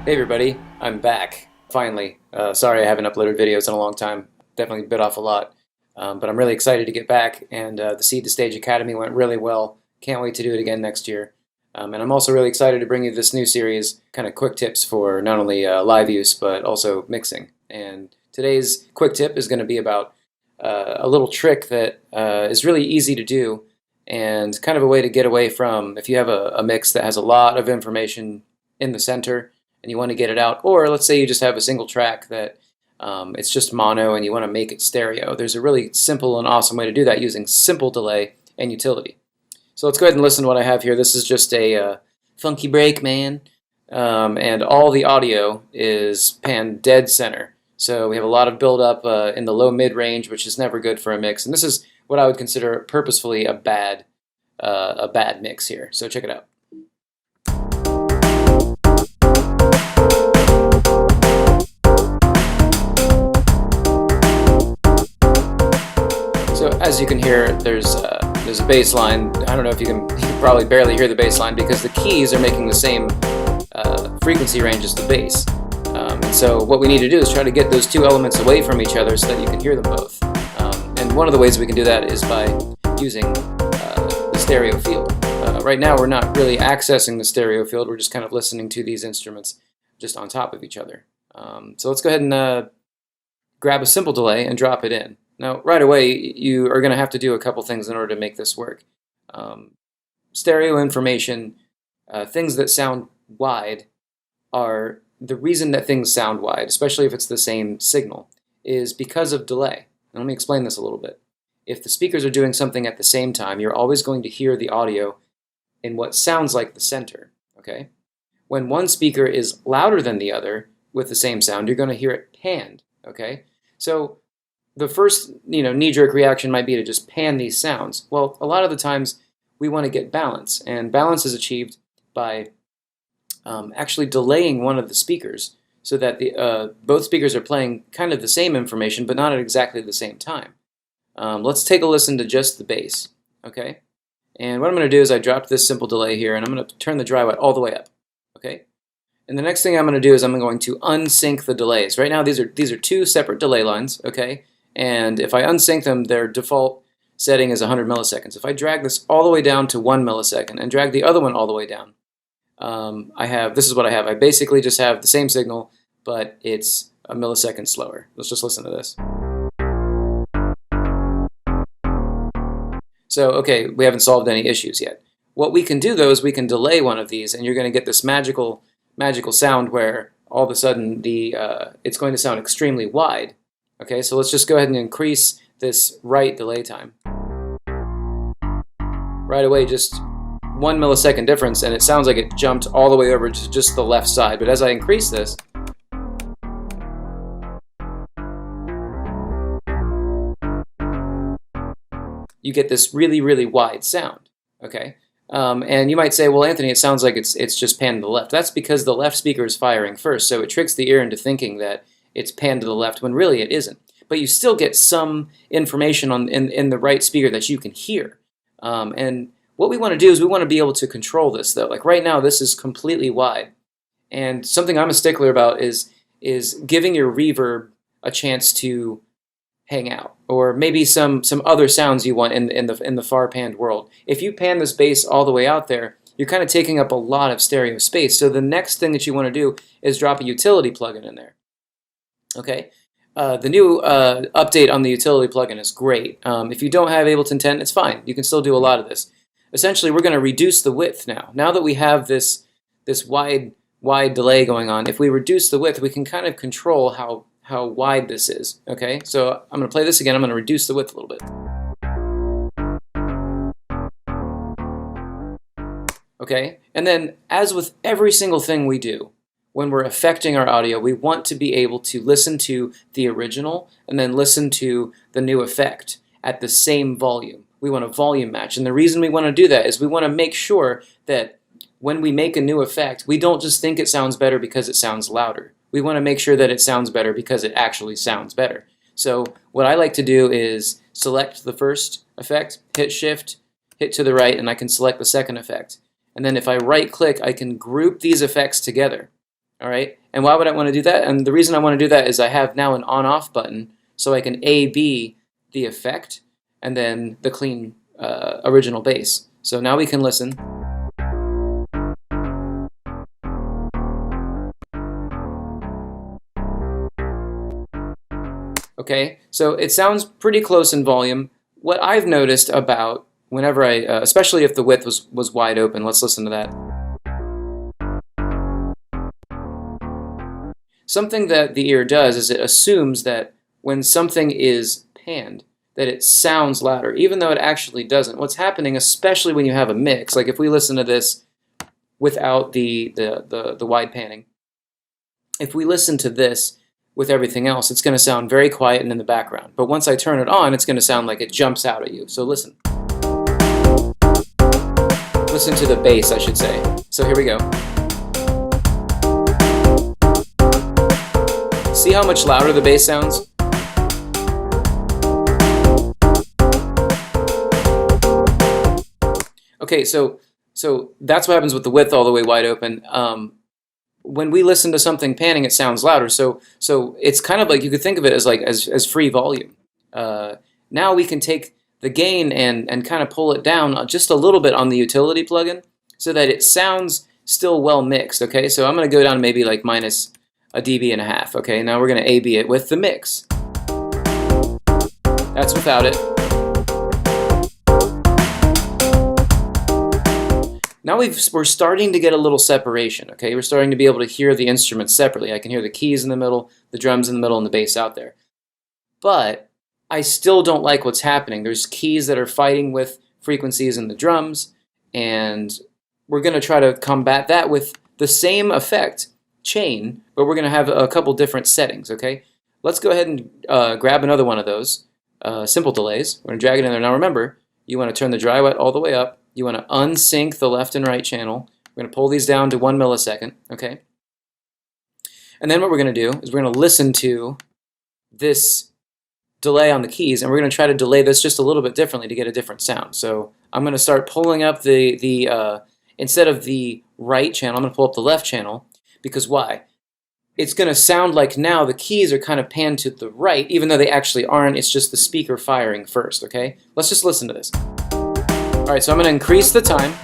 Hey everybody, I'm back, finally. Sorry I haven't uploaded videos in a long time. Definitely bit off a lot. But I'm really excited to get back, and the Seed to Stage Academy went really well. Can't wait to do it again next year. And I'm also really excited to bring you this new series, kind of quick tips for not only live use, but also mixing. And today's quick tip is going to be about a little trick that is really easy to do, and kind of a way to get away from if you have a mix that has a lot of information in the center, and you want to get it out, or let's say you just have a single track that it's just mono and you want to make it stereo. There's a really simple and awesome way to do that using simple delay and utility. So let's go ahead and listen to what I have here. This is just a funky break, man, and all the audio is panned dead center. So we have a lot of build-up in the low-mid range, which is never good for a mix. And this is what I would consider purposefully a bad mix here. So check it out. So as you can hear, there's a bass line. I don't know if you can probably barely hear the bass line because the keys are making the same frequency range as the bass. And so what we need to do is try to get those two elements away from each other so that you can hear them both. And one of the ways we can do that is by using the stereo field. Right now we're not really accessing the stereo field, we're just kind of listening to these instruments just on top of each other. So let's go ahead and grab a simple delay and drop it in. Now, right away, you are going to have to do a couple things in order to make this work. Stereo information, things that sound wide, are the reason that things sound wide, especially if it's the same signal, is because of delay. And let me explain this a little bit. If the speakers are doing something at the same time, you're always going to hear the audio in what sounds like the center. Okay? When one speaker is louder than the other with the same sound, you're going to hear it panned. Okay? So the first, knee-jerk reaction might be to just pan these sounds. Well, a lot of the times we want to get balance, and balance is achieved by actually delaying one of the speakers so that both speakers are playing kind of the same information, but not at exactly the same time. Let's take a listen to just the bass, okay? And what I'm going to do is I dropped this simple delay here, and I'm going to turn the dry wet all the way up, okay? And the next thing I'm going to do is I'm going to unsync the delays. Right now, these are two separate delay lines, okay? And if I unsync them, their default setting is 100 milliseconds. If I drag this all the way down to 1 millisecond and drag the other one all the way down, this is what I have. I basically just have the same signal, but it's a millisecond slower. Let's just listen to this. So, okay, we haven't solved any issues yet. What we can do, though, is we can delay one of these, and you're going to get this magical sound where all of a sudden it's going to sound extremely wide. Okay, so let's just go ahead and increase this right delay time. Right away, just 1 millisecond difference, and it sounds like it jumped all the way over to just the left side. But as I increase this, you get this really, really wide sound. Okay, and you might say, well, Anthony, it sounds like it's just panned to the left. That's because the left speaker is firing first, so it tricks the ear into thinking that it's panned to the left when really it isn't. But you still get some information in the right speaker that you can hear. And what we want to do is we want to be able to control this, though. Like right now, this is completely wide. And something I'm a stickler about is giving your reverb a chance to hang out, or maybe some other sounds you want in the far panned world. If you pan this bass all the way out there, you're kind of taking up a lot of stereo space. So the next thing that you want to do is drop a utility plugin in there. Okay, the new update on the utility plugin is great. If you don't have Ableton 10, it's fine. You can still do a lot of this. Essentially, we're going to reduce the width now. Now that we have this wide delay going on, if we reduce the width, we can kind of control how wide this is. Okay, so I'm going to play this again. I'm going to reduce the width a little bit. Okay, and then as with every single thing we do, when we're affecting our audio, we want to be able to listen to the original and then listen to the new effect at the same volume. We want a volume match, and the reason we want to do that is we want to make sure that when we make a new effect, we don't just think it sounds better because it sounds louder. We want to make sure that it sounds better because it actually sounds better. So what I like to do is select the first effect, hit Shift, hit to the right, and I can select the second effect. And then if I right-click, I can group these effects together. All right, And why would I want to do that? And the reason I want to do that is I have now an on-off button, so I can A-B the effect and then the clean original bass. So now we can listen. Okay, so it sounds pretty close in volume. What I've noticed about whenever I, especially if the width was wide open, let's listen to that. Something that the ear does is it assumes that when something is panned, that it sounds louder, even though it actually doesn't. What's happening, especially when you have a mix, like if we listen to this without the wide panning, if we listen to this with everything else, it's going to sound very quiet and in the background. But once I turn it on, it's going to sound like it jumps out at you. So listen. Listen to the bass, I should say. So here we go. See how much louder the bass sounds? Okay, so that's what happens with the width all the way wide open. When we listen to something panning, it sounds louder. So it's kind of like, you could think of it as like as free volume. Now we can take the gain and kind of pull it down just a little bit on the utility plugin so that it sounds still well mixed. Okay, so I'm going to go down maybe like minus a dB.5. Okay, now we're going to A/B it with the mix. That's without it. Now we're starting to get a little separation, okay? We're starting to be able to hear the instruments separately. I can hear the keys in the middle, the drums in the middle, and the bass out there. But I still don't like what's happening. There's keys that are fighting with frequencies in the drums, and we're going to try to combat that with the same effect, chain, but we're going to have a couple different settings, okay? Let's go ahead and grab another one of those simple delays. We're going to drag it in there. Now remember, you want to turn the dry wet all the way up. You want to unsync the left and right channel. We're going to pull these down to 1 millisecond, okay? And then what we're going to do is we're going to listen to this delay on the keys, and we're going to try to delay this just a little bit differently to get a different sound. So I'm going to start pulling up instead of the right channel, I'm going to pull up the left channel, because why? It's going to sound like now the keys are kind of panned to the right, even though they actually aren't. It's just the speaker firing first, okay? Let's just listen to this. All right, so I'm going to increase the time.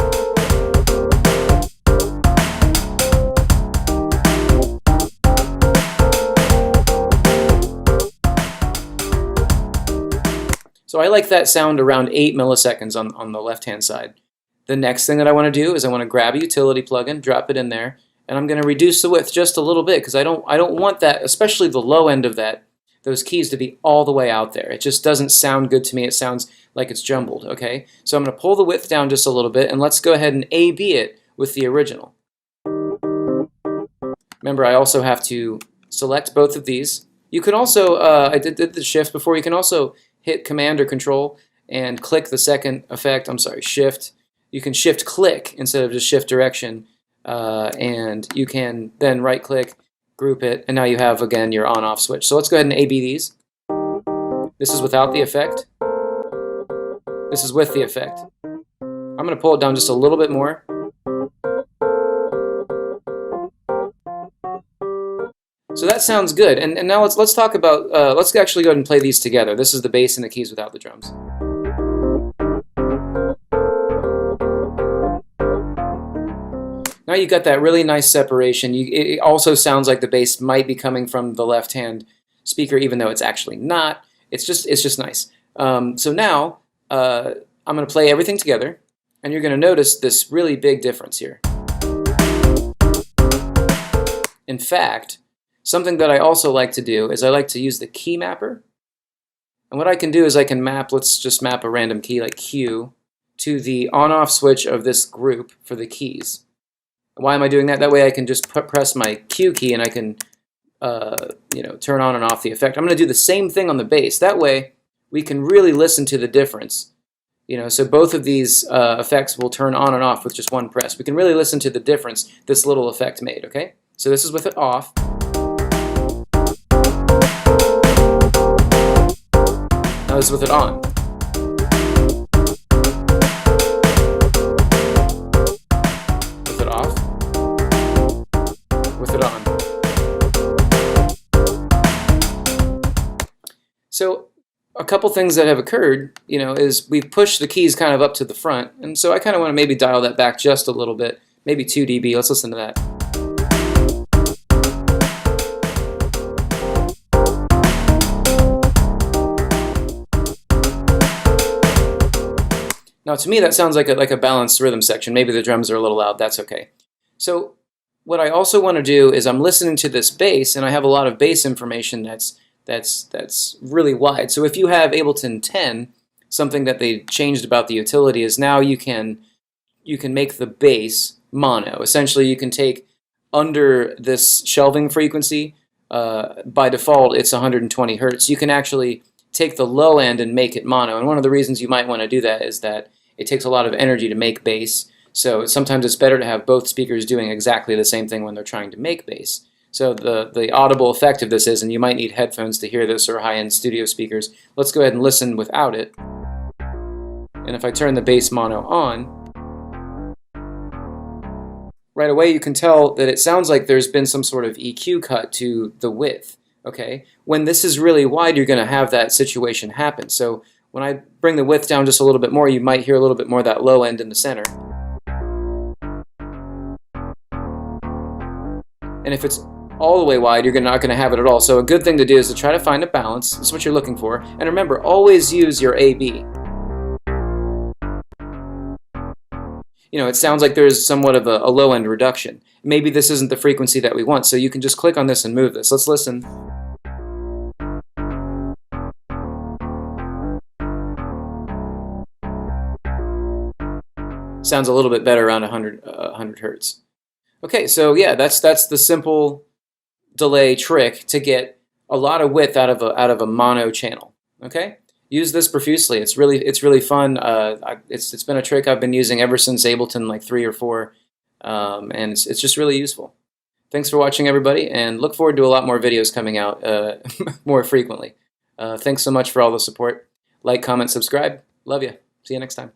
So I like that sound around 8 milliseconds on the left-hand side. The next thing that I want to do is I want to grab a utility plugin, drop it in there, and I'm going to reduce the width just a little bit because I don't want that, especially the low end of those keys to be all the way out there. It just doesn't sound good to me. It sounds like it's jumbled, okay? So I'm going to pull the width down just a little bit, and let's go ahead and A/B it with the original. Remember, I also have to select both of these. You can also, I did the shift before, you can also hit Command or Control and click the second effect, Shift. You can Shift click instead of just Shift direction, and you can then right click, group it, and now you have, again, your on-off switch. So let's go ahead and A/B these. This is without the effect. This is with the effect. I'm going to pull it down just a little bit more. So that sounds good. And now let's talk about, let's actually go ahead and play these together. This is the bass and the keys without the drums. Now you got that really nice separation. It also sounds like the bass might be coming from the left-hand speaker, even though it's actually not. It's just nice. So now I'm going to play everything together, and you're going to notice this really big difference here. In fact, something that I also like to do is I like to use the key mapper. And what I can do is I can map, let's just map a random key like Q to the on-off switch of this group for the keys. Why am I doing that? That way I can just press my Q key and I can turn on and off the effect. I'm going to do the same thing on the bass. That way we can really listen to the difference. So both of these effects will turn on and off with just one press. We can really listen to the difference this little effect made, okay? So this is with it off. Now this is with it on. With it off. With it on. So a couple things that have occurred, is we've pushed the keys kind of up to the front, and so I kind of want to maybe dial that back just a little bit, maybe 2 dB. Let's listen to that. Now to me that sounds like a balanced rhythm section. Maybe the drums are a little loud, that's okay. So what I also want to do is I'm listening to this bass, and I have a lot of bass information that's really wide. So if you have Ableton 10, something that they changed about the utility is now you can make the bass mono. Essentially you can take under this shelving frequency, by default it's 120 Hertz. You can actually take the low end and make it mono, and one of the reasons you might want to do that is that it takes a lot of energy to make bass, so sometimes it's better to have both speakers doing exactly the same thing when they're trying to make bass. So the audible effect of this is, and you might need headphones to hear this or high-end studio speakers, let's go ahead and listen without it. And if I turn the bass mono on, right away you can tell that it sounds like there's been some sort of EQ cut to the width. Okay, when this is really wide, you're going to have that situation happen. So when I bring the width down just a little bit more, you might hear a little bit more of that low end in the center. And if it's all the way wide, you're not going to have it at all. So a good thing to do is to try to find a balance. That's what you're looking for. And remember, always use your AB. It sounds like there's somewhat of a low end reduction. Maybe this isn't the frequency that we want, so you can just click on this and move this. Let's listen. Sounds a little bit better around 100 Hertz. Okay, so yeah, that's the simple delay trick to get a lot of width out of a mono channel. Okay, use this profusely. It's really fun. It's been a trick I've been using ever since Ableton, like 3 or 4, and it's just really useful. Thanks for watching, everybody, and look forward to a lot more videos coming out more frequently. Thanks so much for all the support. Like, comment, subscribe. Love you. See you next time.